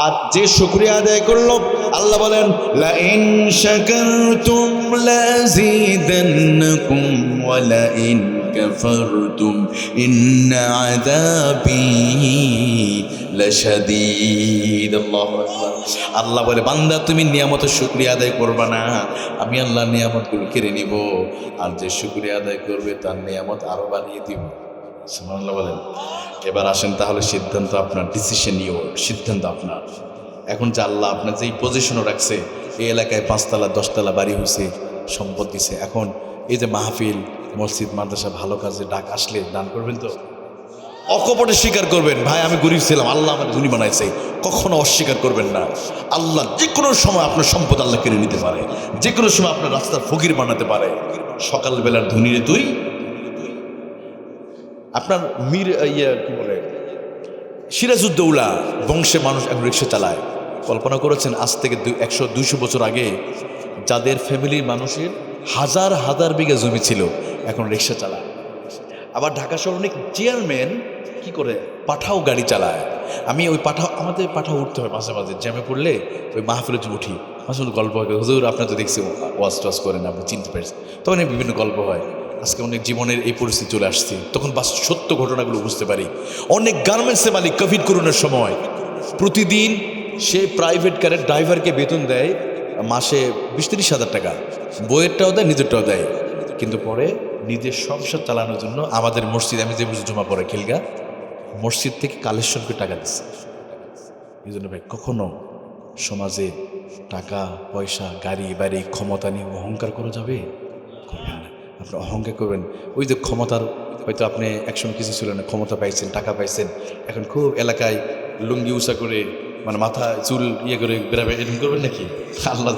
আর যে শুকরিয়া আদায় করলো আল্লাহ বলেন লা ইন শাকারতুম লাযীদান্নাকুম ওয়া লা ইন কাফারতুম ইন্না আযাবি লাশাদীদ। আল্লাহু আকবার। আল্লাহ বলে বান্দা তুমি নিয়ামতের শুকরিয়া আদায় করবা না, আমি আল্লাহ নিয়ামতগুলো কেড়ে নিব, আর যে শুকরিয়া আদায় করবে তার নিয়ামত আরো বাড়িয়ে দিব। সুবহানাল্লাহ বলেন। এবার আসেন তাহলে সিদ্ধান্ত আপনার, ডিসিশন ইওর, সিদ্ধান্ত আপনার। এখন যে আল্লাহ আপনার যেই পজিশনও রাখছে, এই এলাকায় 5 তলা 10 তলা বাড়ি হয়েছে, সম্পদ দিছে, এখন এই যে মাহফিল মসজিদ মাদ্রাসা ভালো কাজে ডাক আসলে দান করবেন তো? অকপটে স্বীকার করবেন, ভাই আমি গরিব ছিলাম, আল্লাহ আমার ধনী বানাইছে, কখনো অস্বীকার করবেন না। আল্লাহ যে কোনো সময় আপনার সম্পদ আল্লাহ কেড়ে নিতে পারে, যে কোনো সময় আপনার রাস্তার ফকির বানাতে পারে। সকালবেলার ধনীরে তুই আপনার কি বলে সিরাজউদ্দৌলা বংশে মানুষ এখন রিক্সা চালায়। কল্পনা করেছেন আজ থেকে 100-200 বছর আগে যাদের ফ্যামিলির মানুষের হাজার হাজার বিঘা জমি ছিল এখন রিক্সা চালায়। আবার ঢাকা শহর অনেক চেয়ারম্যান কি করে পাঠাও গাড়ি চালায়। আমি ওই আমাদের পাঠাও উঠতে হয় মাঝে মাঝে, জ্যামে পড়লে ওই মাহফিলে উঠি, মাঝে মাঝে গল্প হয়, হুজুর আপনার তো দেখছি ওয়াজ টাজ করেন, আপনি চিনতে পেরেছেন, তখন বিভিন্ন গল্প হয়। আজকে অনেক জীবনের এই পরিস্থিতি চলে আসছে, তখন সত্য ঘটনাগুলো বুঝতে পারি। অনেক গার্মেন্টসের মালিক কোভিড করোনার সময় প্রতিদিন সে প্রাইভেট কারের ড্রাইভারকে বেতন দেয় মাসে 20-30 হাজার টাকা, বইয়েরটাও দেয় নিজেরটাও দেয়, কিন্তু পরে নিজের সংসার চালানোর জন্য আমাদের মসজিদ, আমি যে মসজিদ জমা পড়ে খিলগা মসজিদ থেকে কালেকশন করে টাকা দিচ্ছে। এই জন্য ভাই কখনো সমাজে টাকা পয়সা গাড়ি বাড়ি ক্ষমতা নিয়ে অহংকার করা যাবে? করবেন না। আপনি অহংকার করবেন, ওই যে ক্ষমতার, হয়তো আপনি একসময় কিছু ছিল না, ক্ষমতা পাইছেন, টাকা পাইছেন, এখন খুব এলাকায় লুঙ্গি উঁচা করে মানে মাথা চুল করে বেড়াবে, এরকম করবেন নাকি? আল্লাহ